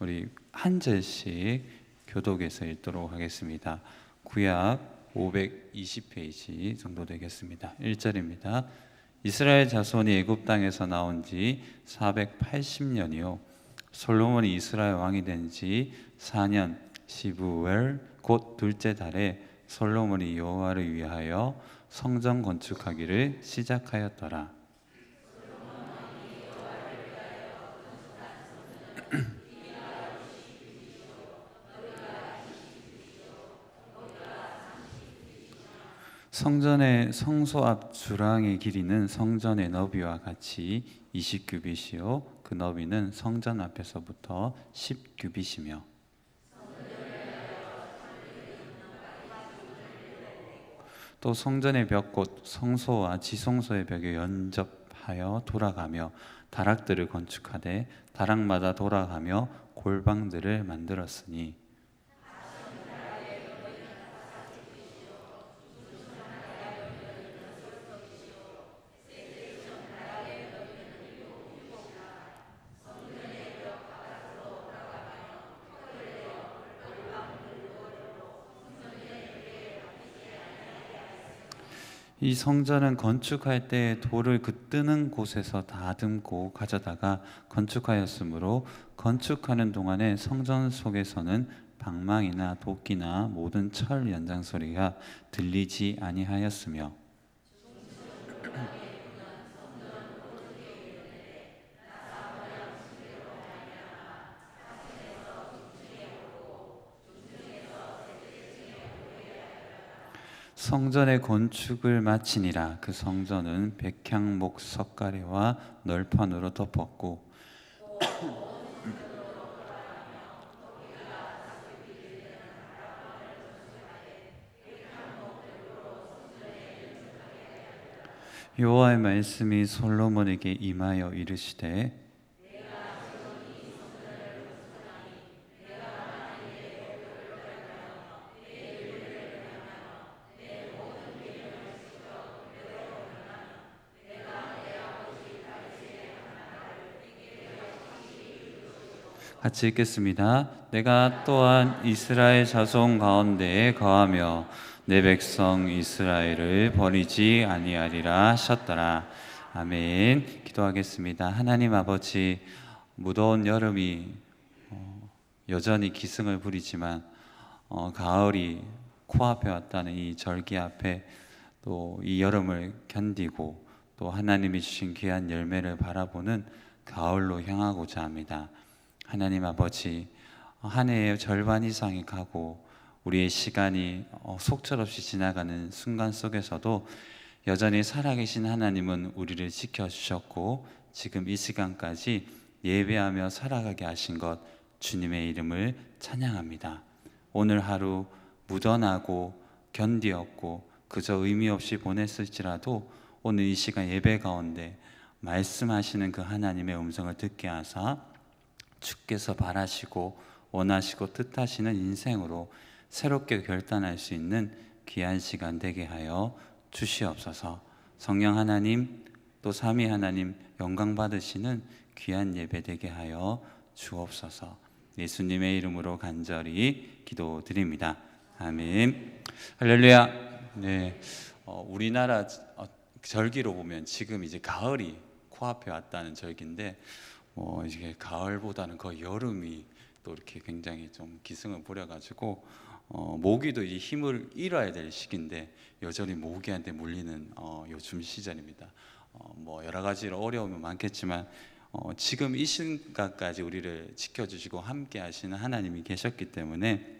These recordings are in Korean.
우리 한 절씩 교독해서 읽도록 하겠습니다. 구약 520페이지 정도 되겠습니다. 1절입니다. 이스라엘 자손이 애굽 땅에서 나온 지 480년이요 솔로몬이 이스라엘 왕이 된 지 4년 시부엘 곧 둘째 달에 솔로몬이 여호와를 위하여 성전 건축하기를 시작하였더라. 성전의 성소 앞 주랑의 길이는 성전의 너비와 같이 20규빗이요 그 너비는 성전 앞에서부터 10규빗이며 또 성전의 벽 곧 성소와 지성소의 벽에 연접하여 돌아가며 다락들을 건축하되 다락마다 돌아가며 골방들을 만들었으니 이 성전은 건축할 때 돌을 그 뜨는 곳에서 다듬고 가져다가 건축하였으므로 건축하는 동안에 성전 속에서는 방망이나 도끼나 모든 철 연장 소리가 들리지 아니하였으며 성전의 건축을 마치니라. 그 성전은 백향목 석가래와 널판으로 덮었고 여호와의 말씀이 솔로몬에게 임하여 이르시되 같이 읽겠습니다. 내가 또한 이스라엘 자손 가운데에 거하며 내 백성 이스라엘을 버리지 아니하리라 하셨더라. 아멘. 기도하겠습니다. 하나님 아버지, 무더운 여름이 여전히 기승을 부리지만 가을이 코앞에 왔다는 이 절기 앞에 또 이 여름을 견디고 또 하나님이 주신 귀한 열매를 바라보는 가을로 향하고자 합니다. 하나님 아버지, 한 해의 절반 이상이 가고 우리의 시간이 속절없이 지나가는 순간 속에서도 여전히 살아계신 하나님은 우리를 지켜주셨고 지금 이 시간까지 예배하며 살아가게 하신 것 주님의 이름을 찬양합니다. 오늘 하루 무던하고 견디었고 그저 의미 없이 보냈을지라도 오늘 이 시간 예배 가운데 말씀하시는 그 하나님의 음성을 듣게 하사 주께서 바라시고 원하시고 뜻하시는 인생으로 새롭게 결단할 수 있는 귀한 시간 되게 하여 주시옵소서. 성령 하나님 또 삼위 하나님 영광 받으시는 귀한 예배 되게 하여 주옵소서. 예수님의 이름으로 간절히 기도드립니다. 아멘. 할렐루야. 네, 우리나라 절기로 보면 지금 이제 가을이 코앞에 왔다는 절기인데 이게 가을보다는 거의 여름이 또 이렇게 굉장히 좀 기승을 부려가지고 모기도 이제 힘을 잃어야 될 시기인데 여전히 모기한테 물리는 요즘 시절입니다. 여러 가지로 어려움이 많겠지만 지금 이 순간까지 우리를 지켜주시고 함께 하시는 하나님이 계셨기 때문에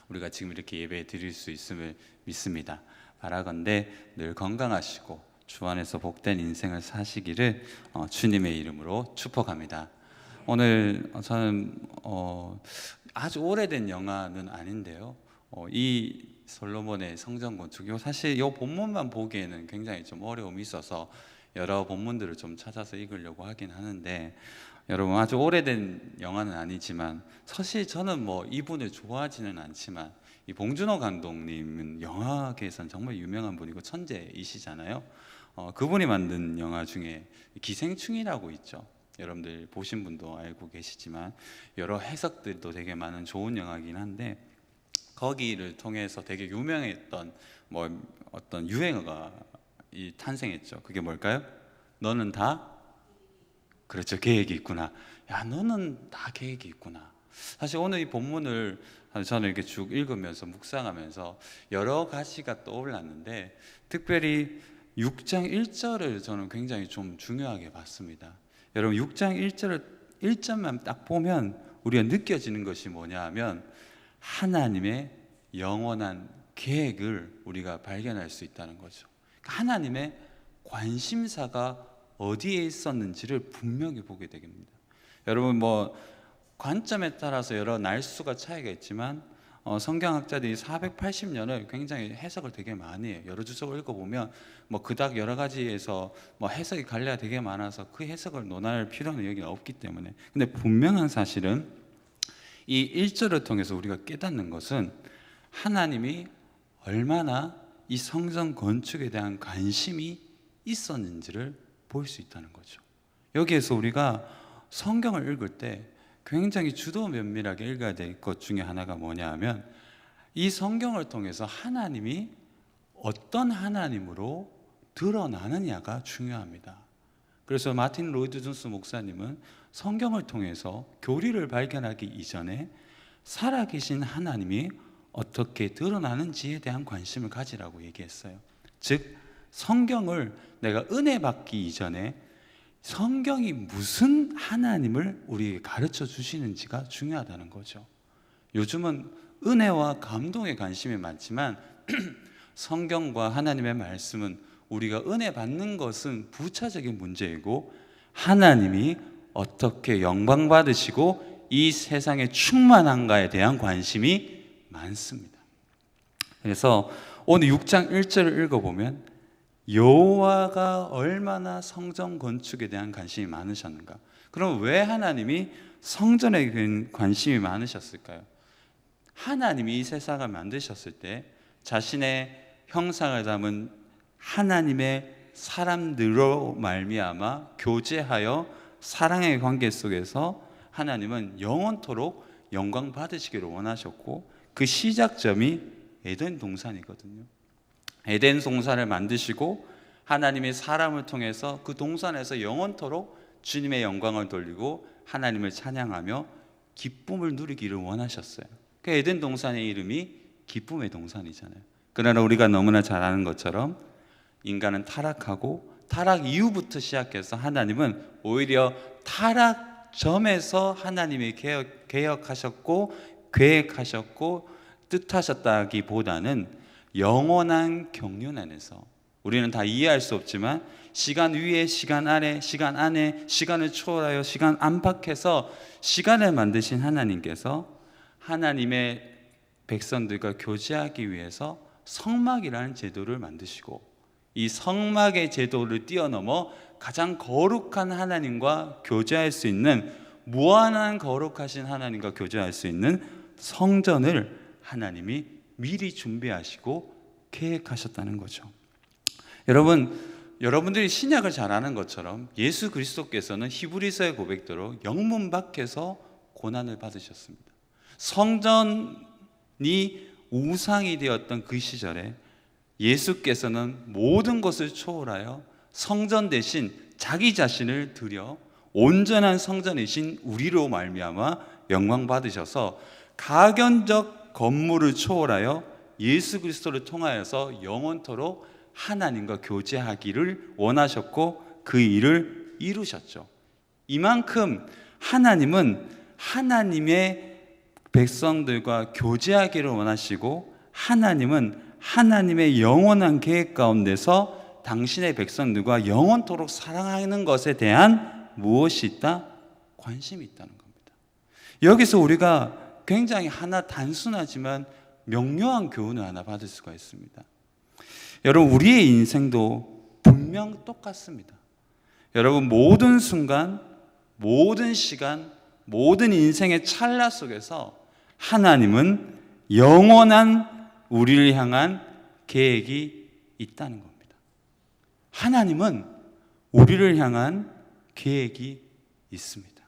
우리가 지금 이렇게 예배 드릴 수 있음을 믿습니다. 바라건대 늘 건강하시고 주 안에서 복된 인생을 사시기를 주님의 이름으로 축복합니다. 오늘 저는 아주 오래된 영화는 아닌데요. 이 솔로몬의 성전 건축이 사실 이 본문만 보기에는 굉장히 좀 어려움이 있어서 여러 본문들을 좀 찾아서 읽으려고 하긴 하는데 여러분 아주 오래된 영화는 아니지만 사실 저는 이분을 좋아하지는 않지만 이 봉준호 감독님은 영화계에서는 정말 유명한 분이고 천재이시잖아요. 그분이 만든 영화 중에 기생충이라고 있죠. 여러분들 보신 분도 알고 계시지만 여러 해석들도 되게 많은 좋은 영화이긴 한데, 거기를 통해서 되게 유명했던 어떤 유행어가 탄생했죠. 그게 뭘까요? 너는 다, 그렇죠, 계획이 있구나. 야, 너는 다 계획이 있구나. 사실 오늘 이 본문을 저는 이렇게 쭉 읽으면서 묵상하면서 여러 가지가 떠올랐는데, 특별히 6장 1절을 저는 굉장히 좀 중요하게 봤습니다. 여러분 6장 1절을 1절만 딱 보면 우리가 느껴지는 것이 뭐냐 하면, 하나님의 영원한 계획을 우리가 발견할 수 있다는 거죠. 하나님의 관심사가 어디에 있었는지를 분명히 보게 됩니다. 여러분 관점에 따라서 여러 날수가 차이가 있지만 성경학자들이 480년을 굉장히 해석을 되게 많이 해요. 여러 주석을 읽어보면 그닥 여러 가지에서 해석이 갈래가 되게 많아서 그 해석을 논할 필요는 여기 없기 때문에. 근데 분명한 사실은 이 1절을 통해서 우리가 깨닫는 것은 하나님이 얼마나 이 성전 건축에 대한 관심이 있었는지를 볼 수 있다는 거죠. 여기에서 우리가 성경을 읽을 때 굉장히 주도 면밀하게 읽어야 될 것 중에 하나가 뭐냐 하면, 이 성경을 통해서 하나님이 어떤 하나님으로 드러나느냐가 중요합니다. 그래서 마틴 로이드 존스 목사님은 성경을 통해서 교리를 발견하기 이전에 살아계신 하나님이 어떻게 드러나는지에 대한 관심을 가지라고 얘기했어요. 즉 성경을 내가 은혜 받기 이전에 성경이 무슨 하나님을 우리에게 가르쳐 주시는지가 중요하다는 거죠. 요즘은 은혜와 감동에 관심이 많지만 성경과 하나님의 말씀은 우리가 은혜 받는 것은 부차적인 문제이고, 하나님이 어떻게 영광 받으시고 이 세상에 충만한가에 대한 관심이 많습니다. 그래서 오늘 6장 1절을 읽어보면 여호와가 얼마나 성전 건축에 대한 관심이 많으셨는가? 그럼 왜 하나님이 성전에 관심이 많으셨을까요? 하나님이 이 세상을 만드셨을 때 자신의 형상을 담은 하나님의 사람들로 말미암아 교제하여 사랑의 관계 속에서 하나님은 영원토록 영광 받으시기를 원하셨고, 그 시작점이 에덴 동산이거든요. 에덴 동산을 만드시고 하나님이 사람을 통해서 그 동산에서 영원토록 주님의 영광을 돌리고 하나님을 찬양하며 기쁨을 누리기를 원하셨어요. 그 에덴 동산의 이름이 기쁨의 동산이잖아요. 그러나 우리가 너무나 잘 아는 것처럼 인간은 타락하고 타락 이후부터 시작해서 하나님은 오히려 타락점에서 하나님이 개혁하셨고 계획하셨고 뜻하셨다기보다는 영원한 경륜 안에서, 우리는 다 이해할 수 없지만 시간 위에 시간 아래 시간 안에 시간을 초월하여 시간 안팎에서 시간을 만드신 하나님께서 하나님의 백성들과 교제하기 위해서 성막이라는 제도를 만드시고, 이 성막의 제도를 뛰어넘어 가장 거룩한 하나님과 교제할 수 있는, 무한한 거룩하신 하나님과 교제할 수 있는 성전을 하나님이 미리 준비하시고 계획하셨다는 거죠. 여러분들이 신약을 잘 아는 것처럼 예수 그리스도께서는 히브리서의 고백대로 영문 밖에서 고난을 받으셨습니다. 성전이 우상이 되었던 그 시절에 예수께서는 모든 것을 초월하여 성전 대신 자기 자신을 드려 온전한 성전이신 우리로 말미암아 영광 받으셔서 가견적 건물을 초월하여 예수 그리스도를 통하여서 영원토록 하나님과 교제하기를 원하셨고 그 일을 이루셨죠. 이만큼 하나님은 하나님의 백성들과 교제하기를 원하시고, 하나님은 하나님의 영원한 계획 가운데서 당신의 백성들과 영원토록 사랑하는 것에 대한 무엇이 있다? 관심이 있다는 겁니다. 여기서 우리가 굉장히 하나 단순하지만 명료한 교훈을 하나 받을 수가 있습니다. 여러분, 우리의 인생도 분명 똑같습니다. 여러분, 모든 순간, 모든 시간, 모든 인생의 찰나 속에서 하나님은 영원한 우리를 향한 계획이 있다는 겁니다. 하나님은 우리를 향한 계획이 있습니다.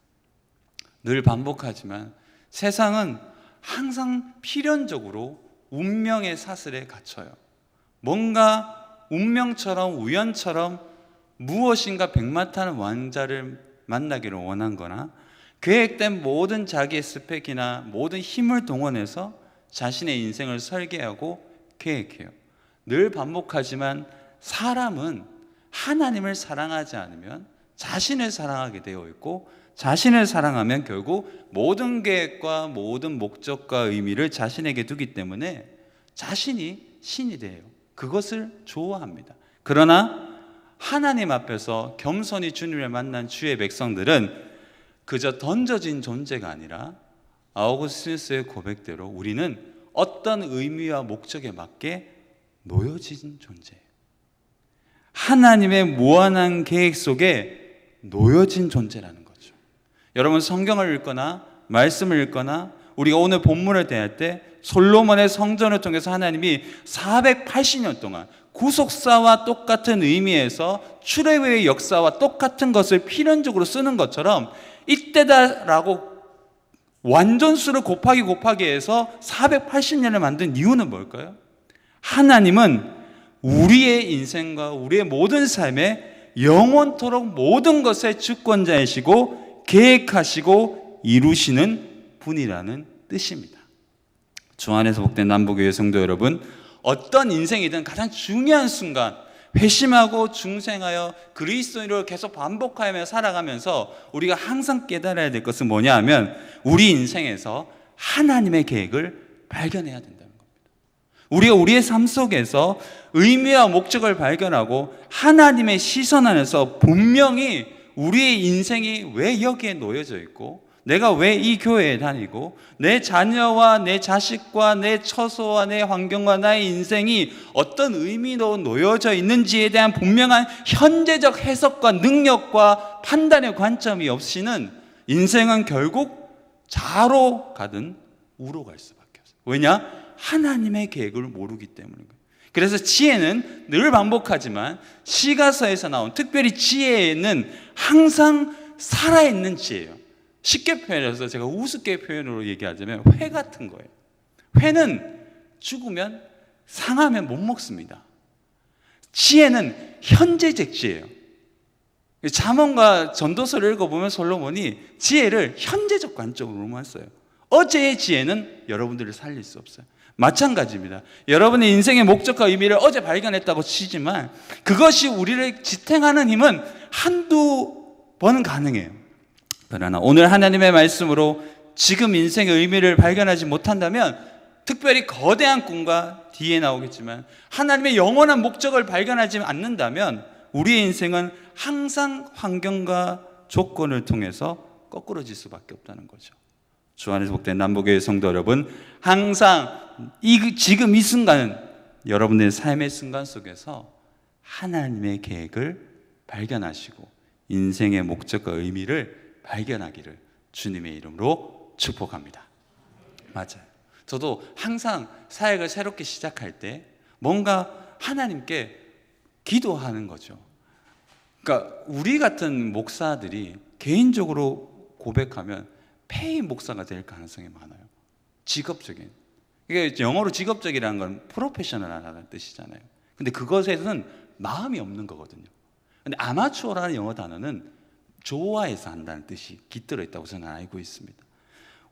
늘 반복하지만 세상은 항상 필연적으로 운명의 사슬에 갇혀요. 뭔가 운명처럼 우연처럼 무엇인가 백마탄 왕자를 만나기를 원한 거나 계획된 모든 자기의 스펙이나 모든 힘을 동원해서 자신의 인생을 설계하고 계획해요. 늘 반복하지만 사람은 하나님을 사랑하지 않으면 자신을 사랑하게 되어 있고, 자신을 사랑하면 결국 모든 계획과 모든 목적과 의미를 자신에게 두기 때문에 자신이 신이 돼요. 그것을 좋아합니다. 그러나 하나님 앞에서 겸손히 주님을 만난 주의 백성들은 그저 던져진 존재가 아니라 아우구스티누스의 고백대로 우리는 어떤 의미와 목적에 맞게 놓여진 존재예요. 하나님의 무한한 계획 속에 놓여진 존재라는 거죠. 여러분, 성경을 읽거나 말씀을 읽거나 우리가 오늘 본문을 대할 때 솔로몬의 성전을 통해서 하나님이 480년 동안 구속사와 똑같은 의미에서 출애굽의 역사와 똑같은 것을 필연적으로 쓰는 것처럼 이때다라고 완전수를 곱하기 해서 480년을 만든 이유는 뭘까요? 하나님은 우리의 인생과 우리의 모든 삶에 영원토록 모든 것의 주권자이시고 계획하시고 이루시는 분이라는 뜻입니다. 주 안에서 복된 남부교회 성도 여러분, 어떤 인생이든 가장 중요한 순간 회심하고 중생하여 그리스도인으로 계속 반복하며 살아가면서 우리가 항상 깨달아야 될 것은 뭐냐 하면 우리 인생에서 하나님의 계획을 발견해야 된다는 겁니다. 우리가 우리의 삶 속에서 의미와 목적을 발견하고 하나님의 시선 안에서 분명히 우리의 인생이 왜 여기에 놓여져 있고, 내가 왜 이 교회에 다니고, 내 자녀와 내 자식과 내 처소와 내 환경과 나의 인생이 어떤 의미로 놓여져 있는지에 대한 분명한 현재적 해석과 능력과 판단의 관점이 없이는 인생은 결국 좌로 가든 우로 갈 수밖에 없어요. 왜냐? 하나님의 계획을 모르기 때문인 거예요. 그래서 지혜는 늘 반복하지만 시가서에서 나온, 특별히 지혜는 항상 살아있는 지혜예요. 쉽게 표현해서 제가 우습게 표현으로 얘기하자면 회 같은 거예요. 회는 죽으면 상하면 못 먹습니다. 지혜는 현재적 지혜예요. 잠언과 전도서를 읽어보면 솔로몬이 지혜를 현재적 관점으로만 써요. 어제의 지혜는 여러분들을 살릴 수 없어요. 마찬가지입니다. 여러분의 인생의 목적과 의미를 어제 발견했다고 치지만 그것이 우리를 지탱하는 힘은 한두 번은 가능해요. 그러나 오늘 하나님의 말씀으로 지금 인생의 의미를 발견하지 못한다면, 특별히 거대한 꿈과 뒤에 나오겠지만 하나님의 영원한 목적을 발견하지 않는다면 우리의 인생은 항상 환경과 조건을 통해서 거꾸러질 수밖에 없다는 거죠. 주 안에서 복된 남부교회 성도 여러분, 항상 지금 이 순간, 여러분의 삶의 순간 속에서 하나님의 계획을 발견하시고 인생의 목적과 의미를 발견하기를 주님의 이름으로 축복합니다. 맞아요. 저도 항상 사역을 새롭게 시작할 때 뭔가 하나님께 기도하는 거죠. 그러니까 우리 같은 목사들이 개인적으로 고백하면 페이 목사가 될 가능성이 많아요. 직업적인. 이게 영어로 직업적이라는 건 프로페셔널하다는 뜻이잖아요. 근데 그것에는 마음이 없는 거거든요. 근데 아마추어라는 영어 단어는 좋아해서 한다는 뜻이 깃들어 있다고 저는 알고 있습니다.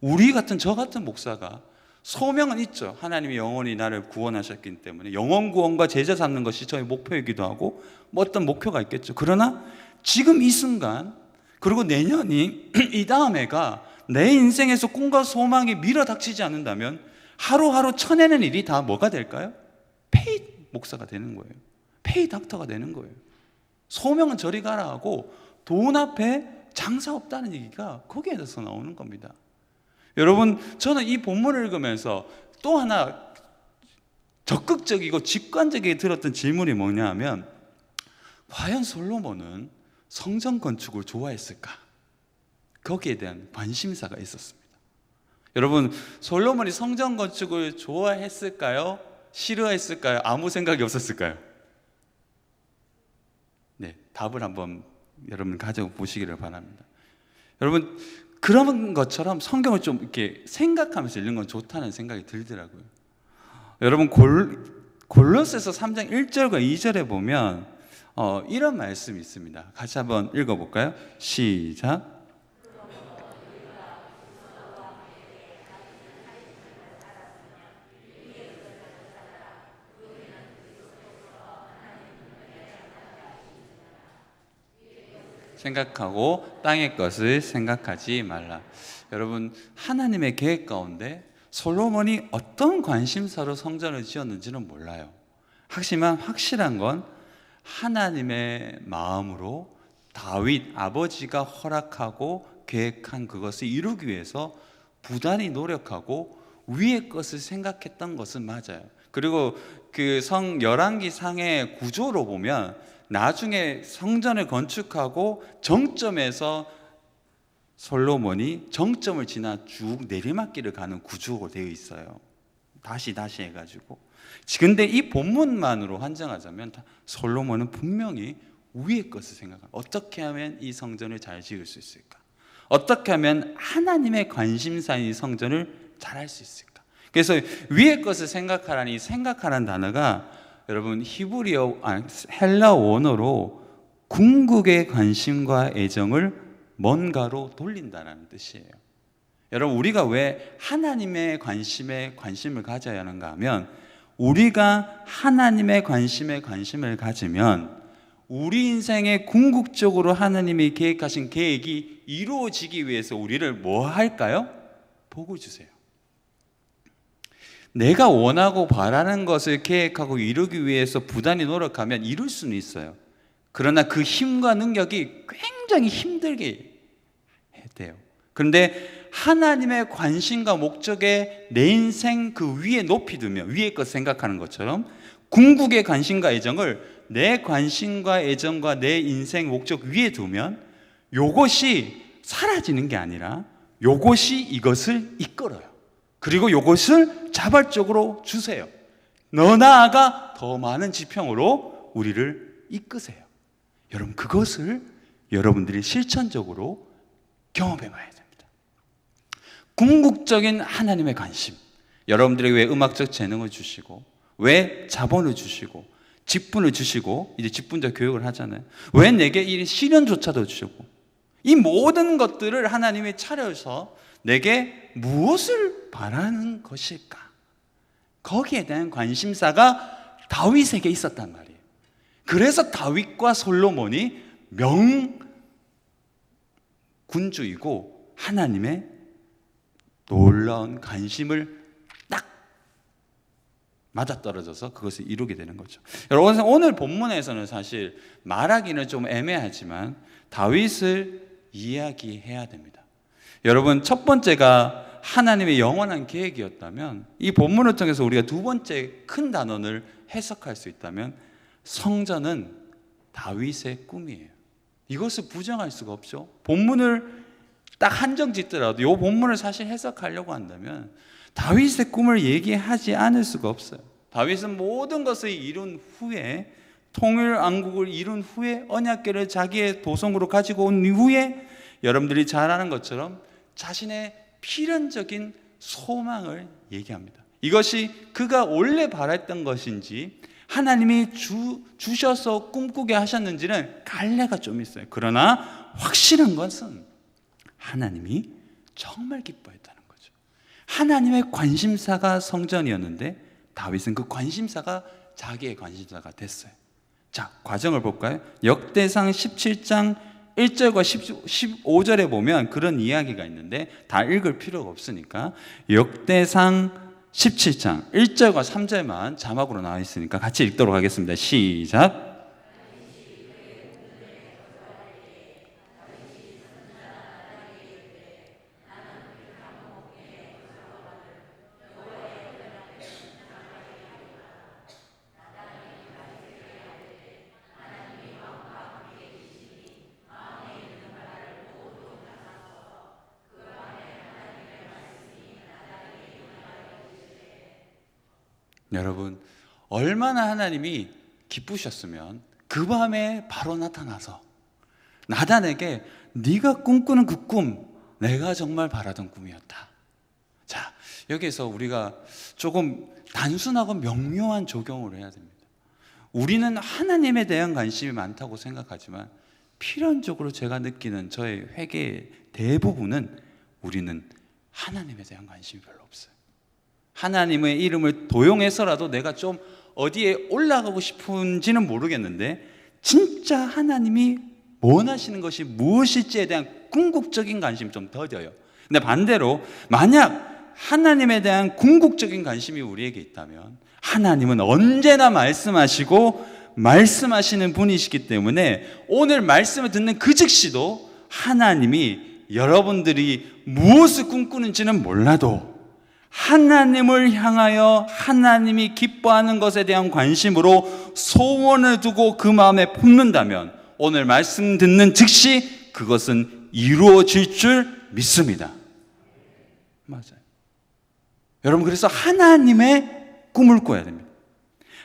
우리 같은, 저 같은 목사가 소명은 있죠. 하나님이 영원히 나를 구원하셨기 때문에 영원 구원과 제자 삼는 것이 저의 목표이기도 하고 뭐 어떤 목표가 있겠죠. 그러나 지금 이 순간, 그리고 내년이 이 다음 해가 내 인생에서 꿈과 소망이 밀어닥치지 않는다면 하루하루 쳐내는 일이 다 뭐가 될까요? 페이 목사가 되는 거예요. 페이 닥터가 되는 거예요. 소명은 저리 가라 하고 돈 앞에 장사 없다는 얘기가 거기에서 나오는 겁니다. 여러분, 저는 이 본문을 읽으면서 또 하나 적극적이고 직관적이게 들었던 질문이 뭐냐 하면, 과연 솔로몬은 성전 건축을 좋아했을까? 거기에 대한 관심사가 있었습니다. 여러분, 솔로몬이 성전 건축을 좋아했을까요? 싫어했을까요? 아무 생각이 없었을까요? 네, 답을 한번 여러분 가져보시기를 바랍니다. 여러분, 그런 것처럼 성경을 좀 이렇게 생각하면서 읽는 건 좋다는 생각이 들더라고요. 여러분, 골로새서 3장 1절과 2절에 보면 이런 말씀이 있습니다. 같이 한번 읽어볼까요? 시작. 생각하고 땅의 것을 생각하지 말라. 여러분, 하나님의 계획 가운데 솔로몬이 어떤 관심사로 성전을 지었는지는 몰라요. 하지만 확실한 건 하나님의 마음으로 다윗 아버지가 허락하고 계획한 그것을 이루기 위해서 부단히 노력하고 위의 것을 생각했던 것은 맞아요. 그리고 그 열왕기 상의 구조로 보면 나중에 성전을 건축하고 정점에서 솔로몬이 정점을 지나 쭉 내리막길을 가는 구조로 되어 있어요. 다시 해가지고. 근데 이 본문만으로 한정하자면 솔로몬은 분명히 위의 것을 생각합니다. 어떻게 하면 이 성전을 잘 지을 수 있을까? 어떻게 하면 하나님의 관심사인 이 성전을 잘 할 수 있을까? 그래서 위의 것을 생각하라는 이 생각하라는 단어가 여러분 헬라 원어로 궁극의 관심과 애정을 뭔가로 돌린다는 뜻이에요. 여러분, 우리가 왜 하나님의 관심에 관심을 가져야 하는가 하면, 우리가 하나님의 관심에 관심을 가지면 우리 인생에 궁극적으로 하나님이 계획하신 계획이 이루어지기 위해서 우리를 뭐 할까요? 복을 주세요. 내가 원하고 바라는 것을 계획하고 이루기 위해서 부단히 노력하면 이룰 수는 있어요. 그러나 그 힘과 능력이 굉장히 힘들게 돼요. 그런데 하나님의 관심과 목적에 내 인생 그 위에 높이 두면, 위의 것 생각하는 것처럼 궁극의 관심과 애정을 내 관심과 애정과 내 인생 목적 위에 두면 이것이 사라지는 게 아니라 이것이 이것을 이끌어요. 그리고 이것을 자발적으로 주세요. 너 나아가 더 많은 지평으로 우리를 이끄세요. 여러분, 그것을 여러분들이 실천적으로 경험해 봐야 됩니다. 궁극적인 하나님의 관심, 여러분들에게 왜 음악적 재능을 주시고, 왜 자본을 주시고, 직분을 주시고, 이제 직분자 교육을 하잖아요. 왜 내게 이 시련조차도 주시고, 이 모든 것들을 하나님이 차려서 내게 무엇을 바라는 것일까? 거기에 대한 관심사가 다윗에게 있었단 말이에요. 그래서 다윗과 솔로몬이 명군주이고 하나님의 놀라운 관심을 딱 맞아떨어져서 그것을 이루게 되는 거죠. 여러분, 오늘 본문에서는 사실 말하기는 좀 애매하지만 다윗을 이야기해야 됩니다. 여러분, 첫 번째가 하나님의 영원한 계획이었다면, 이 본문을 통해서 우리가 두 번째 큰 단원을 해석할 수 있다면, 성전은 다윗의 꿈이에요. 이것을 부정할 수가 없죠. 본문을 딱 한정 짓더라도 이 본문을 사실 해석하려고 한다면 다윗의 꿈을 얘기하지 않을 수가 없어요. 다윗은 모든 것을 이룬 후에, 통일 왕국을 이룬 후에, 언약궤를 자기의 도성으로 가지고 온 이후에 여러분들이 잘 아는 것처럼 자신의 필연적인 소망을 얘기합니다. 이것이 그가 원래 바랬던 것인지 하나님이 주셔서 꿈꾸게 하셨는지는 갈래가 좀 있어요. 그러나 확실한 것은 하나님이 정말 기뻐했다는 거죠. 하나님의 관심사가 성전이었는데 다윗은 그 관심사가 자기의 관심사가 됐어요. 자, 과정을 볼까요? 역대상 17장 1절과 15절에 보면 그런 이야기가 있는데 다 읽을 필요가 없으니까 역대상 17장 1절과 3절만 자막으로 나와 있으니까 같이 읽도록 하겠습니다. 시작. 여러분, 얼마나 하나님이 기쁘셨으면 그 밤에 바로 나타나서 나단에게 네가 꿈꾸는 그 꿈, 내가 정말 바라던 꿈이었다. 자, 여기에서 우리가 조금 단순하고 명료한 적용을 해야 됩니다. 우리는 하나님에 대한 관심이 많다고 생각하지만 필연적으로 제가 느끼는 저의 회개의 대부분은 우리는 하나님에 대한 관심이 별로 없어요. 하나님의 이름을 도용해서라도 내가 좀 어디에 올라가고 싶은지는 모르겠는데 진짜 하나님이 원하시는 것이 무엇일지에 대한 궁극적인 관심이 좀 더뎌요. 근데 반대로 만약 하나님에 대한 궁극적인 관심이 우리에게 있다면 하나님은 언제나 말씀하시고 말씀하시는 분이시기 때문에 오늘 말씀을 듣는 그 즉시도 하나님이 여러분들이 무엇을 꿈꾸는지는 몰라도 하나님을 향하여 하나님이 기뻐하는 것에 대한 관심으로 소원을 두고 그 마음에 품는다면 오늘 말씀 듣는 즉시 그것은 이루어질 줄 믿습니다. 맞아요. 여러분, 그래서 하나님의 꿈을 꿔야 됩니다.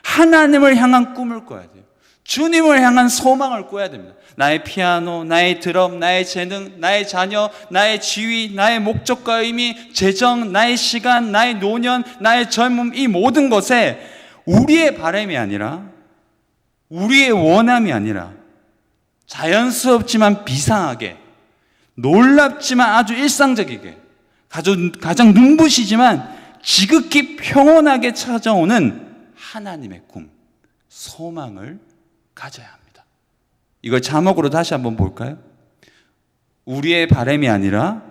하나님을 향한 꿈을 꿔야 돼요. 주님을 향한 소망을 꿔야 됩니다. 나의 피아노, 나의 드럼, 나의 재능, 나의 자녀, 나의 지위, 나의 목적과 의미, 재정, 나의 시간, 나의 노년, 나의 젊음, 이 모든 것에 우리의 바람이 아니라 우리의 원함이 아니라 자연스럽지만 비상하게, 놀랍지만 아주 일상적이게, 가장 눈부시지만 지극히 평온하게 찾아오는 하나님의 꿈, 소망을 가져야 합니다. 이걸 자막으로 다시 한번 볼까요? 우리의 바람이 아니라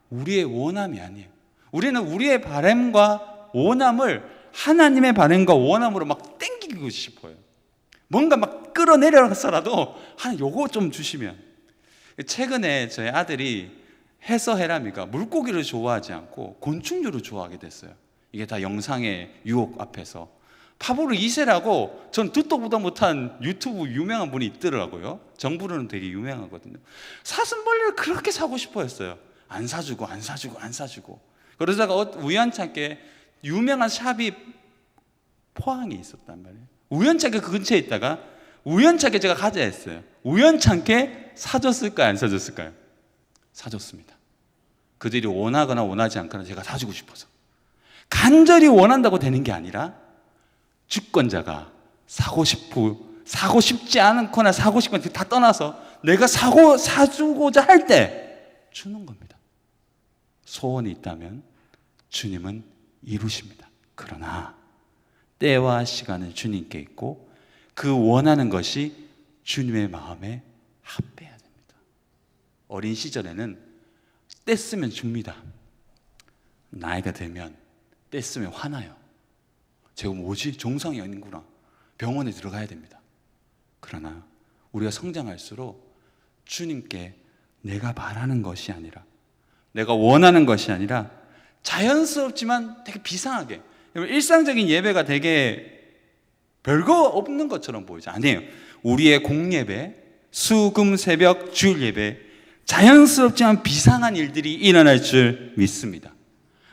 우리의 원함이 아니에요. 우리는 우리의 바람과 원함을 하나님의 바람과 원함으로 막 땡기고 싶어요. 뭔가 막 끌어내려서라도 요거 좀 주시면. 최근에 저희 아들이 해서해람이가 물고기를 좋아하지 않고 곤충류를 좋아하게 됐어요. 이게 다 영상의 유혹 앞에서. 파브르 2세라고 전 듣도 보도 못한 유튜브 유명한 분이 있더라고요. 정부로는 되게 유명하거든요. 사슴벌레를 그렇게 사고 싶어 했어요. 안 사주고 그러다가 우연찮게 유명한 샵이 포항에 있었단 말이에요. 우연찮게 그 근처에 있다가 우연찮게 제가 가자 했어요. 우연찮게 사줬을까요? 안 사줬을까요? 사줬습니다. 그들이 원하거나 원하지 않거나 제가 사주고 싶어서. 간절히 원한다고 되는 게 아니라 주권자가 사고 싶지 않거나 사고 싶거나 다 떠나서 내가 사주고자 할 때 주는 겁니다. 소원이 있다면 주님은 이루십니다. 그러나 때와 시간은 주님께 있고 그 원하는 것이 주님의 마음에 합해야 됩니다. 어린 시절에는 떼쓰면 줍니다. 나이가 들면 떼쓰면 화나요. 제가 뭐지? 정상이 아닌구나. 병원에 들어가야 됩니다. 그러나 우리가 성장할수록 주님께 내가 바라는 것이 아니라 내가 원하는 것이 아니라 자연스럽지만 되게 비상하게, 일상적인 예배가 되게 별거 없는 것처럼 보이죠. 아니에요. 우리의 공예배, 수금, 새벽, 주일 예배, 자연스럽지만 비상한 일들이 일어날 줄 믿습니다.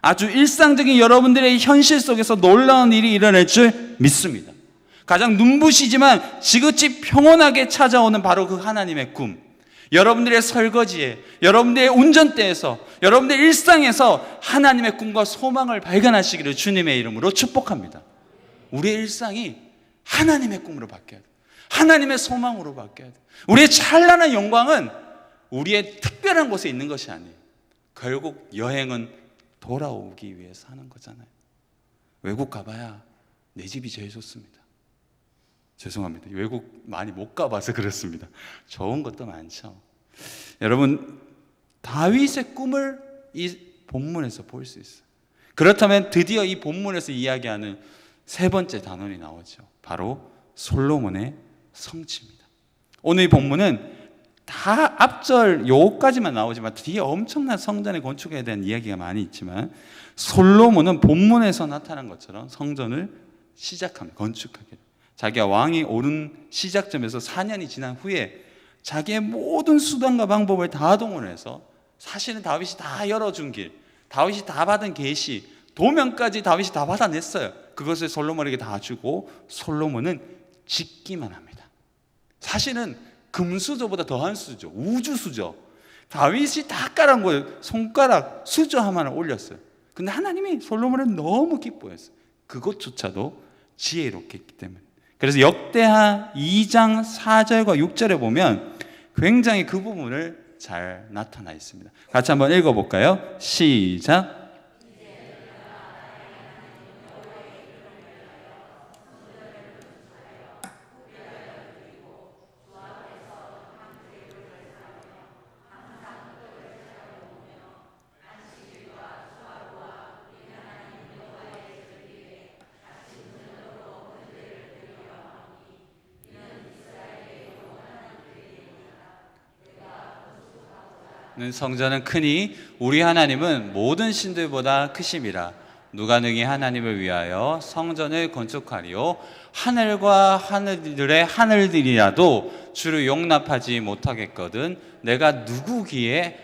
아주 일상적인 여러분들의 현실 속에서 놀라운 일이 일어날 줄 믿습니다. 가장 눈부시지만 지긋이 평온하게 찾아오는 바로 그 하나님의 꿈, 여러분들의 설거지에, 여러분들의 운전대에서, 여러분들의 일상에서 하나님의 꿈과 소망을 발견하시기를 주님의 이름으로 축복합니다. 우리의 일상이 하나님의 꿈으로 바뀌어야 돼요. 하나님의 소망으로 바뀌어야 돼요. 우리의 찬란한 영광은 우리의 특별한 곳에 있는 것이 아니에요. 결국 여행은 돌아오기 위해서 하는 거잖아요. 외국 가봐야 내 집이 제일 좋습니다. 죄송합니다. 외국 많이 못 가봐서 그렇습니다. 좋은 것도 많죠. 여러분, 다윗의 꿈을 이 본문에서 볼 수 있어요. 그렇다면 드디어 이 본문에서 이야기하는 세 번째 단원이 나오죠. 바로 솔로몬의 성취입니다. 오늘 이 본문은 다 앞절 요까지만 나오지만 뒤에 엄청난 성전의 건축에 대한 이야기가 많이 있지만 솔로몬은 본문에서 나타난 것처럼 성전을 시작합니다. 건축하게. 자기가 왕이 오른 시작점에서 4년이 지난 후에 자기의 모든 수단과 방법을 다 동원해서, 사실은 다윗이 다 열어준 길, 다윗이 다 받은 계시, 도면까지 다윗이 다 받아냈어요. 그것을 솔로몬에게 다 주고 솔로몬은 짓기만 합니다. 사실은 금수저보다 더한 수죠. 우주수저. 다윗이 다 깔은 거예요. 손가락 수저 하나를 올렸어요. 근데 하나님이 솔로몬을 너무 기뻐했어요. 그것조차도 지혜롭게 했기 때문에. 그래서 역대하 2장 4절과 6절에 보면 굉장히 그 부분을 잘 나타나 있습니다. 같이 한번 읽어볼까요? 시작. 성전은 크니 우리 하나님은 모든 신들보다 크심이라. 누가 능히 하나님을 위하여 성전을 건축하리요. 하늘과 하늘들의 하늘들이라도 주를 용납하지 못하겠거든. 내가 누구기에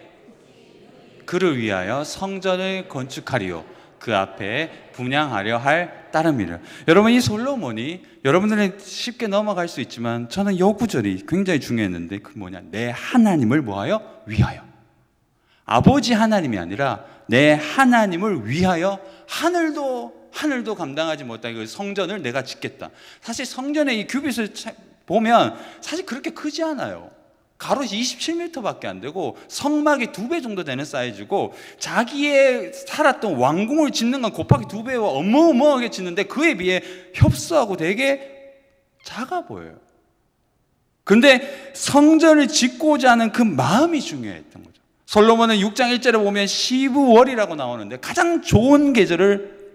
그를 위하여 성전을 건축하리요. 그 앞에 분향하려 할 따름이라. 여러분, 이 솔로몬이 여러분들은 쉽게 넘어갈 수 있지만 저는 이 구절이 굉장히 중요했는데, 그 뭐냐, 내 하나님을 뭐하여? 위하여. 아버지 하나님이 아니라 내 하나님을 위하여 하늘도 감당하지 못하게 그 성전을 내가 짓겠다. 사실 성전의 이 규빗을 보면 사실 그렇게 크지 않아요. 가로 27m밖에 안 되고 성막이 2배 정도 되는 사이즈고, 자기의 살았던 왕궁을 짓는 건 곱하기 2배와 어마어마하게 짓는데 그에 비해 협소하고 되게 작아 보여요. 근데 성전을 짓고자 하는 그 마음이 중요했던 거죠. 솔로몬은 6장 1절에 보면 시브월이라고 나오는데 가장 좋은 계절을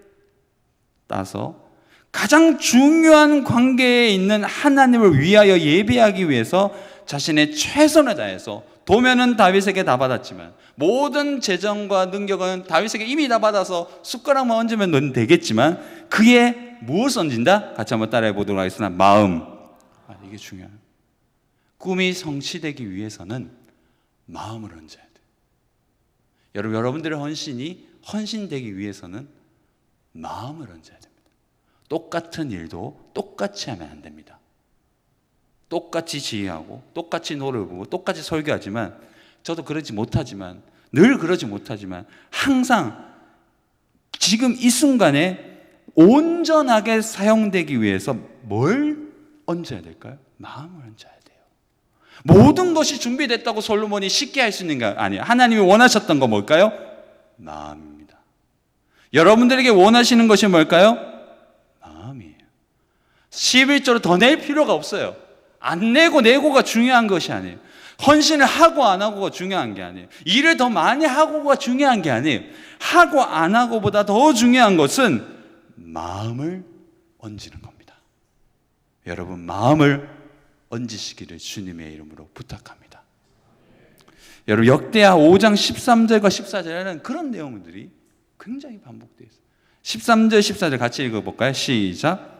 따서 가장 중요한 관계에 있는 하나님을 위하여 예배하기 위해서 자신의 최선을 다해서, 도면은 다윗에게 다 받았지만 모든 재정과 능력은 다윗에게 이미 다 받아서 숟가락만 얹으면 넌 되겠지만 그의 무엇을 얹는다? 같이 한번 따라해 보도록 하겠습니다. 마음. 이게 중요해요. 꿈이 성취되기 위해서는 마음을 얹어야 돼요. 여러분들의 헌신되기 위해서는 마음을 얹어야 됩니다. 똑같은 일도 똑같이 하면 안 됩니다. 똑같이 지휘하고 똑같이 노를 보고 똑같이 설교하지만, 저도 그러지 못하지만, 늘 그러지 못하지만 항상 지금 이 순간에 온전하게 사용되기 위해서 뭘 얹어야 될까요? 마음을 얹어야 돼요. 모든 것이 준비됐다고 솔로몬이 쉽게 할 수 있는 게 아니에요. 하나님이 원하셨던 거 뭘까요? 마음입니다. 여러분들에게 원하시는 것이 뭘까요? 마음이에요. 11조로 더 낼 필요가 없어요. 안 내고가 중요한 것이 아니에요. 헌신을 하고 안 하고가 중요한 게 아니에요. 일을 더 많이 하고가 중요한 게 아니에요. 하고 안 하고보다 더 중요한 것은 마음을 얹는 겁니다. 여러분, 마음을 얹으시기를 주님의 이름으로 부탁합니다. 여러분, 역대하 5장 13절과 14절에는 그런 내용들이 굉장히 반복되어 있어요. 13절 14절 같이 읽어볼까요? 시작.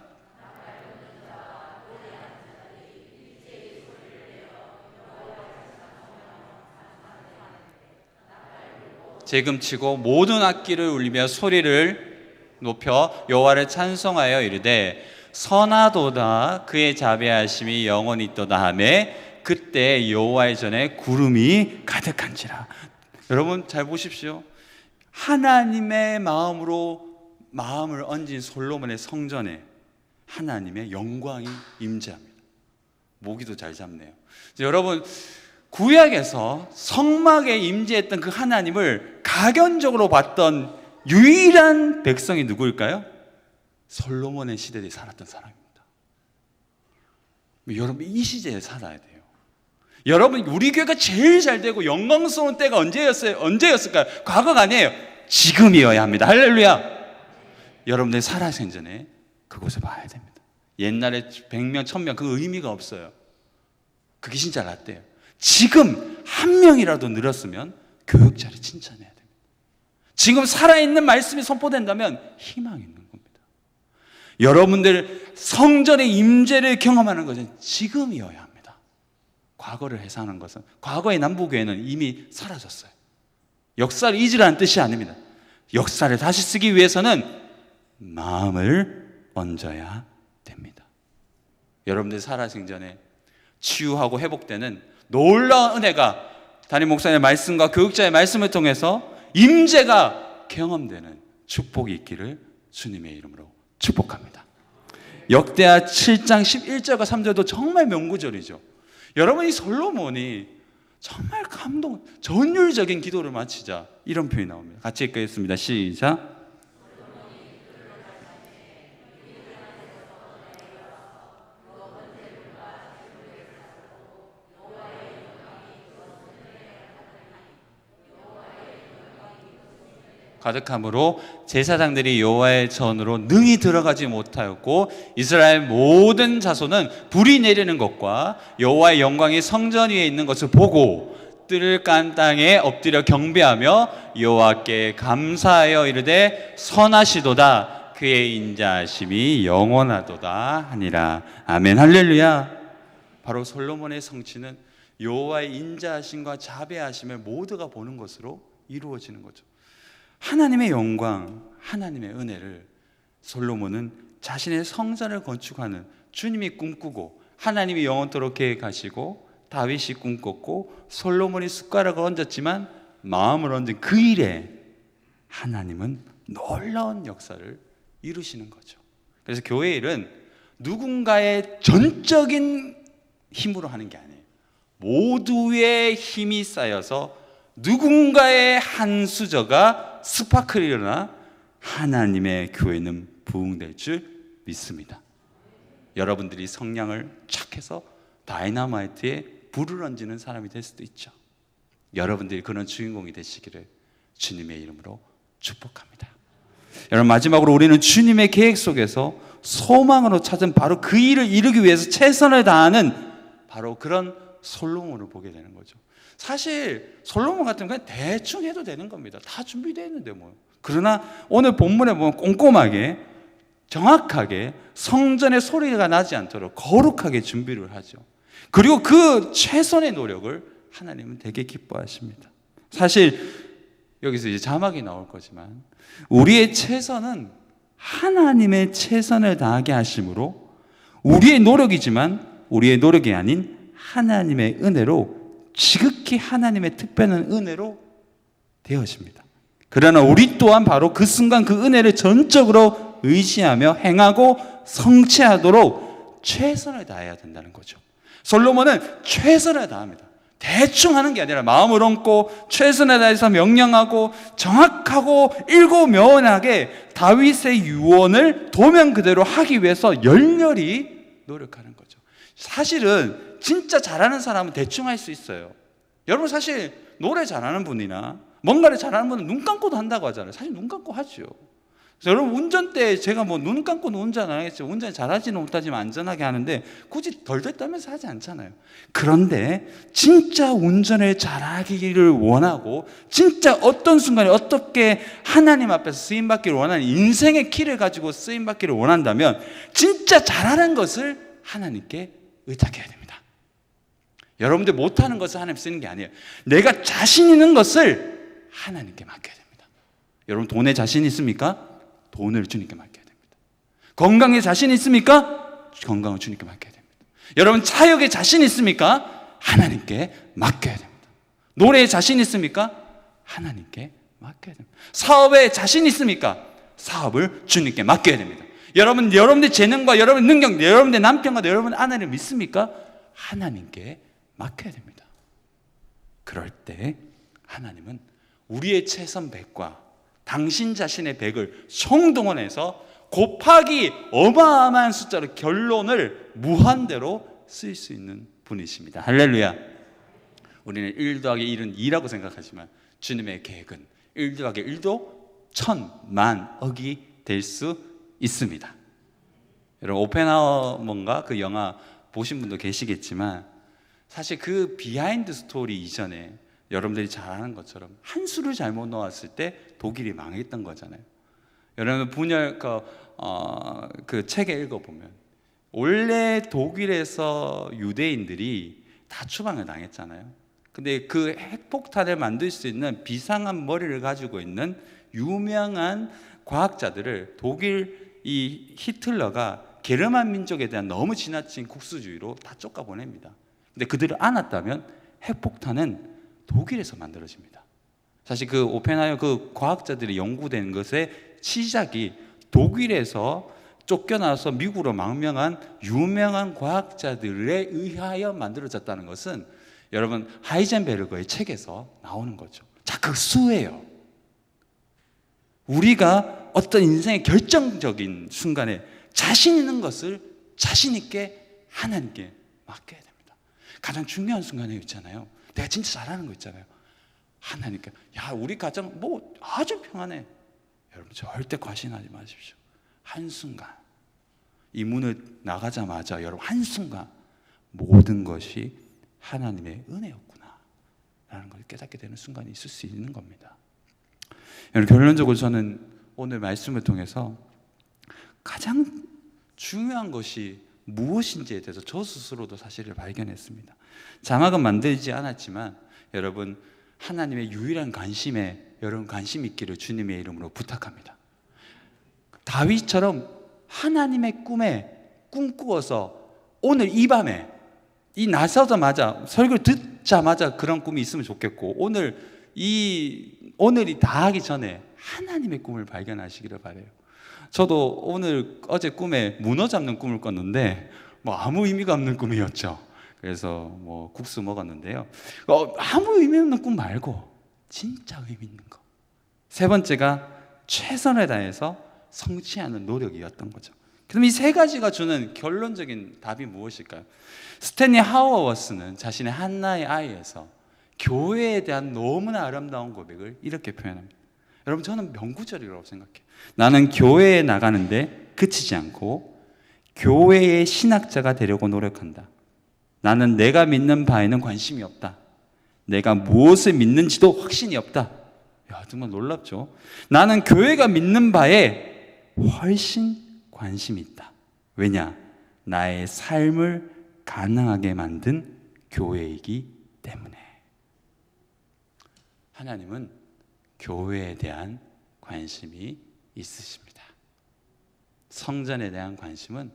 재금치고 모든 악기를 울리며 소리를 높여 여호와를 찬송하여 이르되 선하도다 그의 자비하심이 영원히 있도다 하매 그때 여호와의 전에 구름이 가득한지라. 여러분 잘 보십시오. 하나님의 마음으로 마음을 얹은 솔로몬의 성전에 하나님의 영광이 임재합니다. 모기도 잘 잡네요. 여러분, 구약에서 성막에 임재했던 그 하나님을 가견적으로 봤던 유일한 백성이 누구일까요? 솔로몬의 시대에 살았던 사람입니다. 여러분, 이 시대에 살아야 돼요. 여러분, 우리 교회가 제일 잘 되고 영광스러운 때가 언제였을까요? 과거가 아니에요. 지금이어야 합니다. 할렐루야. 여러분들 살아생전에 그곳을 봐야 됩니다. 옛날에 100명, 1000명 그 의미가 없어요. 그게 진짜 낫대요. 지금 한 명이라도 늘었으면 교육자를 칭찬해야 됩니다. 지금 살아있는 말씀이 선포된다면 희망이 있는 겁니다. 여러분들 성전의 임재를 경험하는 것은 지금이어야 합니다. 과거를 해상하는 것은, 과거의 남부교회는 이미 사라졌어요. 역사를 잊으라는 뜻이 아닙니다. 역사를 다시 쓰기 위해서는 마음을 얹어야 됩니다. 여러분들 살아생전에 치유하고 회복되는 놀라운 은혜가 담임 목사님의 말씀과 교육자의 말씀을 통해서 임재가 경험되는 축복이 있기를 주님의 이름으로 축복합니다. 역대하 7장 11절과 3절도 정말 명구절이죠. 여러분, 이 솔로몬이 정말 전율적인 기도를 마치자 이런 표현이 나옵니다. 같이 읽겠습니다. 시작. 가득함으로 제사장들이 여호와의 전으로 능히 들어가지 못하였고 이스라엘 모든 자손은 불이 내리는 것과 여호와의 영광이 성전 위에 있는 것을 보고 뜰을 깐 땅에 엎드려 경배하며 여호와께 감사하여 이르되 선하시도다 그의 인자하심이 영원하도다 하니라. 아멘. 할렐루야. 바로 솔로몬의 성취는 여호와의 인자하심과 자비하심을 모두가 보는 것으로 이루어지는 거죠. 하나님의 영광, 하나님의 은혜를 솔로몬은 자신의 성전을 건축하는 주님이 꿈꾸고 하나님이 영원토록 계획하시고 다윗이 꿈꿨고 솔로몬이 숟가락을 얹었지만 마음을 얹은 그 일에 하나님은 놀라운 역사를 이루시는 거죠. 그래서 교회 일은 누군가의 전적인 힘으로 하는 게 아니에요. 모두의 힘이 쌓여서 누군가의 한 수저가 스파클이 일어나 하나님의 교회는 부흥될 줄 믿습니다. 여러분들이 성량을 착 해서 다이너마이트에 불을 얹는 사람이 될 수도 있죠. 여러분들이 그런 주인공이 되시기를 주님의 이름으로 축복합니다. 여러분, 마지막으로 우리는 주님의 계획 속에서 소망으로 찾은 바로 그 일을 이루기 위해서 최선을 다하는 바로 그런 솔로몬을 보게 되는 거죠. 사실 솔로몬 같은 건 대충 해도 되는 겁니다. 다 준비되어 있는데 뭐. 그러나 오늘 본문에 보면 꼼꼼하게 정확하게 성전의 소리가 나지 않도록 거룩하게 준비를 하죠. 그리고 그 최선의 노력을 하나님은 되게 기뻐하십니다. 사실 여기서 이제 자막이 나올 거지만 우리의 최선은 하나님의 최선을 다하게 하심으로 우리의 노력이지만 우리의 노력이 아닌 하나님의 은혜로 지극히 하나님의 특별한 은혜로 되어집니다. 그러나 우리 또한 바로 그 순간 그 은혜를 전적으로 의지하며 행하고 성취하도록 최선을 다해야 된다는 거죠. 솔로몬은 최선을 다합니다. 대충 하는 게 아니라 마음을 얹고 최선을 다해서 명령하고 정확하고 일고명확하게 다윗의 유언을 도면 그대로 하기 위해서 열렬히 노력하는 거죠. 사실은 진짜 잘하는 사람은 대충 할 수 있어요. 여러분, 사실 노래 잘하는 분이나 뭔가를 잘하는 분은 눈 감고도 한다고 하잖아요. 사실 눈 감고 하죠. 그래서 여러분, 운전대 제가 뭐 눈 감고는 운전 안 하겠죠. 운전 잘하지는 못하지만 안전하게 하는데 굳이 덜덜 떨면서 하지 않잖아요. 그런데 진짜 운전을 잘하기를 원하고 진짜 어떤 순간에 어떻게 하나님 앞에서 쓰임받기를 원하는 인생의 키를 가지고 쓰임받기를 원한다면 진짜 잘하는 것을 하나님께 의탁해야 됩니다. 여러분들 못하는 것을 하나님 쓰는 게 아니에요. 내가 자신 있는 것을 하나님께 맡겨야 됩니다. 여러분, 돈에 자신 있습니까? 돈을 주님께 맡겨야 됩니다. 건강에 자신 있습니까? 건강을 주님께 맡겨야 됩니다. 여러분, 사역에 자신 있습니까? 하나님께 맡겨야 됩니다. 노래에 자신 있습니까? 하나님께 맡겨야 됩니다. 사업에 자신 있습니까? 사업을 주님께 맡겨야 됩니다. 여러분, 여러분의 재능과 여러분의 능력, 여러분의 남편과 여러분의 아내를 믿습니까? 하나님께 맡겨야 됩니다. 그럴 때 하나님은 우리의 최선 100과 당신 자신의 100을 총동원해서 곱하기 어마어마한 숫자로 결론을 무한대로 쓸 수 있는 분이십니다. 할렐루야. 우리는 1 더하기 1은 2라고 생각하지만 주님의 계획은 1 더하기 1도 1000, 만, 억이 될 수 있습니다. 여러분, 오펜하이머인가 그 영화 보신 분도 계시겠지만 사실 그 비하인드 스토리 이전에 여러분들이 잘 아는 것처럼 한 수를 잘못 넣었을 때 독일이 망했던 거잖아요. 여러분, 분열 그 책에 읽어보면 원래 독일에서 유대인들이 다 추방을 당했잖아요. 근데 그 핵폭탄을 만들 수 있는 비상한 머리를 가지고 있는 유명한 과학자들을 독일 이 히틀러가 게르만 민족에 대한 너무 지나친 국수주의로 다 쫓아보냅니다. 근데 그들을 안았다면 핵폭탄은 독일에서 만들어집니다. 사실 그 오펜하이머 그 과학자들이 연구된 것의 시작이 독일에서 쫓겨나서 미국으로 망명한 유명한 과학자들에 의하여 만들어졌다는 것은 여러분 하이젠베르그의 책에서 나오는 거죠. 자, 그 수예요. 우리가 어떤 인생의 결정적인 순간에 자신 있는 것을 자신 있게 하나님께 맡겨야 됩니다. 가장 중요한 순간에 있잖아요. 내가 진짜 잘하는 거 있잖아요. 하나님께, 야, 우리 가정 뭐 아주 평안해. 여러분 절대 과신하지 마십시오. 한순간 이 문을 나가자마자 여러분 한순간 모든 것이 하나님의 은혜였구나 라는 걸 깨닫게 되는 순간이 있을 수 있는 겁니다. 여러분 결론적으로 저는 오늘 말씀을 통해서 가장 중요한 것이 무엇인지에 대해서 저 스스로도 사실을 발견했습니다. 자막은 만들지 않았지만 여러분 하나님의 유일한 관심에 여러분 관심 있기를 주님의 이름으로 부탁합니다. 다윗처럼 하나님의 꿈 꾸어서 오늘 이 밤에 이 나서자마자 설교를 듣자마자 그런 꿈이 있으면 좋겠고 오늘이 다 하기 전에 하나님의 꿈을 발견하시기를 바라요. 저도 어제 꿈에 문어 잡는 꿈을 꿨는데 뭐 아무 의미가 없는 꿈이었죠. 그래서 뭐 국수 먹었는데요. 아무 의미 없는 꿈 말고 진짜 의미 있는 거. 세 번째가 최선을 다해서 성취하는 노력이었던 거죠. 그럼 이 세 가지가 주는 결론적인 답이 무엇일까요? 스탠리 하워워스는 자신의 한나의 아이에서 교회에 대한 너무나 아름다운 고백을 이렇게 표현합니다. 여러분 저는 명구절이라고 생각해요. 나는 교회에 나가는데 그치지 않고 교회의 신학자가 되려고 노력한다. 나는 내가 믿는 바에는 관심이 없다. 내가 무엇을 믿는지도 확신이 없다. 야, 정말 놀랍죠? 나는 교회가 믿는 바에 훨씬 관심이 있다. 왜냐? 나의 삶을 가능하게 만든 교회이기 때문에. 하나님은 교회에 대한 관심이 있으십니다. 성전에 대한 관심은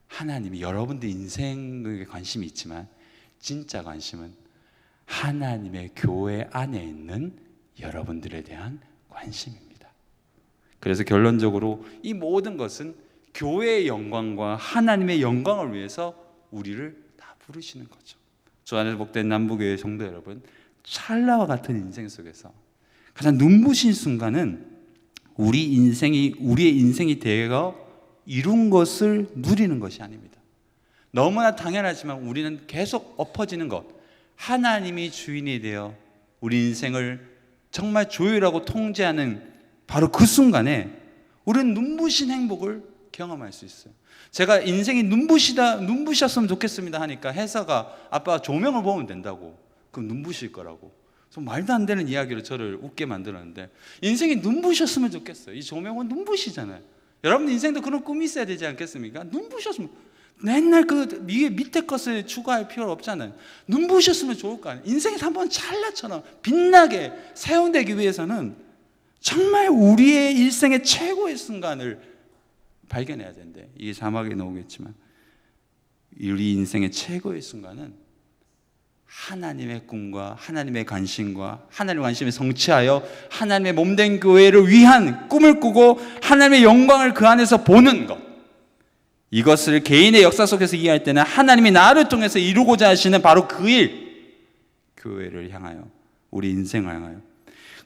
하나님이 여러분들 인생에 관심이 있지만 진짜 관심은 하나님의 교회 안에 있는 여러분들에 대한 관심입니다. 그래서 결론적으로 이 모든 것은 교회의 영광과 하나님의 영광을 위해서 우리를 다 부르시는 거죠. 주 안에서 복된 남부교회 성도 여러분, 찰나와 같은 인생 속에서 가장 눈부신 순간은 우리의 인생이 되어 이룬 것을 누리는 것이 아닙니다. 너무나 당연하지만 우리는 계속 엎어지는 것, 하나님이 주인이 되어 우리 인생을 정말 조율하고 통제하는 바로 그 순간에 우리는 눈부신 행복을 경험할 수 있어요. 제가 인생이 눈부셨으면 좋겠습니다 하니까 혜서가 아빠 조명을 보면 된다고. 그럼 눈부실 거라고. 좀 말도 안 되는 이야기로 저를 웃게 만들었는데 인생이 눈부셨으면 좋겠어요. 이 조명은 눈부시잖아요. 여러분 인생도 그런 꿈이 있어야 되지 않겠습니까? 눈부셨으면 맨날 그 밑에 것을 추구할 필요 없잖아요. 눈부셨으면 좋을 거 아니에요. 인생에서 한번 찰나처럼 빛나게 세운되기 위해서는 정말 우리의 일생의 최고의 순간을 발견해야 되는데 이게 자막에 나오겠지만 우리 인생의 최고의 순간은 하나님의 꿈과 하나님의 관심과 하나님의 관심에 성취하여 하나님의 몸된 교회를 위한 꿈을 꾸고 하나님의 영광을 그 안에서 보는 것, 이것을 개인의 역사 속에서 이해할 때는 하나님이 나를 통해서 이루고자 하시는 바로 그 일, 교회를 향하여 우리 인생을 향하여.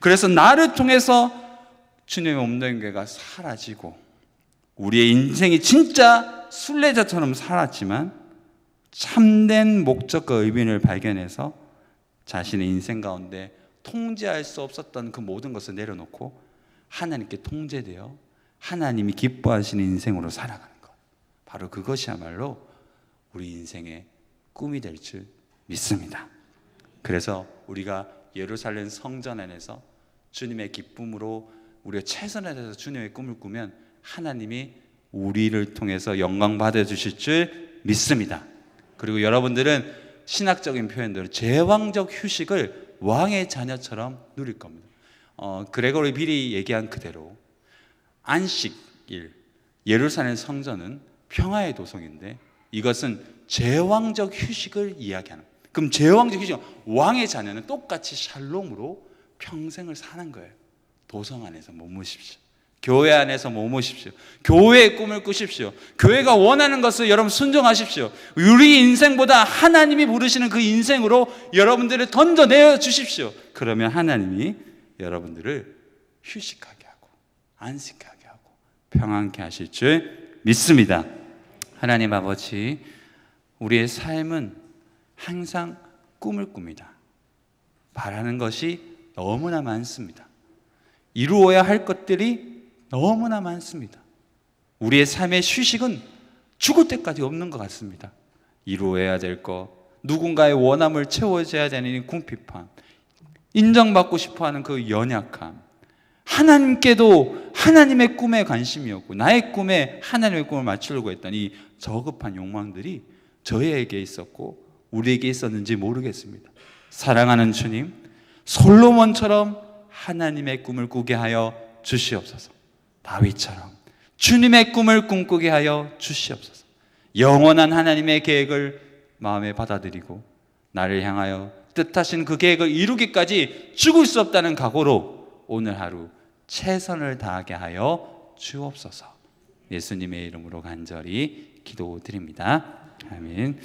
그래서 나를 통해서 주님의 몸된 교회가 사라지고 우리의 인생이 진짜 순례자처럼 살았지만 참된 목적과 의미를 발견해서 자신의 인생 가운데 통제할 수 없었던 그 모든 것을 내려놓고 하나님께 통제되어 하나님이 기뻐하시는 인생으로 살아가는 것, 바로 그것이야말로 우리 인생의 꿈이 될 줄 믿습니다. 그래서 우리가 예루살렘 성전 안에서 주님의 기쁨으로 우리가 최선을 다해서 주님의 꿈을 꾸면 하나님이 우리를 통해서 영광 받아주실 줄 믿습니다. 그리고 여러분들은 신학적인 표현대로 제왕적 휴식을 왕의 자녀처럼 누릴 겁니다. 그레고리 빌이 얘기한 그대로 안식일, 예루살렘 성전은 평화의 도성인데 이것은 제왕적 휴식을 이야기하는, 그럼 제왕적이죠. 왕의 자녀는 똑같이 샬롬으로 평생을 사는 거예요. 도성 안에서 머무십시오. 교회 안에서 머무십시오. 교회의 꿈을 꾸십시오. 교회가 원하는 것을 여러분 순종하십시오. 우리 인생보다 하나님이 부르시는 그 인생으로 여러분들을 던져내어 주십시오. 그러면 하나님이 여러분들을 휴식하게 하고 안식하게 하고 평안케 하실 줄 믿습니다. 하나님 아버지, 우리의 삶은 항상 꿈을 꿉니다. 바라는 것이 너무나 많습니다. 이루어야 할 것들이 너무나 많습니다. 우리의 삶의 휴식은 죽을 때까지 없는 것 같습니다. 이루어야 될 것, 누군가의 원함을 채워줘야 되는 궁핍함, 인정받고 싶어하는 그 연약함, 하나님께도 하나님의 꿈에 관심이었고 나의 꿈에 하나님의 꿈을 맞추려고 했던 이 저급한 욕망들이 저에게 있었고 우리에게 있었는지 모르겠습니다. 사랑하는 주님, 솔로몬처럼 하나님의 꿈을 꾸게 하여 주시옵소서. 다윗처럼 주님의 꿈을 꿈꾸게 하여 주시옵소서. 영원한 하나님의 계획을 마음에 받아들이고 나를 향하여 뜻하신 그 계획을 이루기까지 죽을 수 없다는 각오로 오늘 하루 최선을 다하게 하여 주옵소서. 예수님의 이름으로 간절히 기도드립니다. 아멘.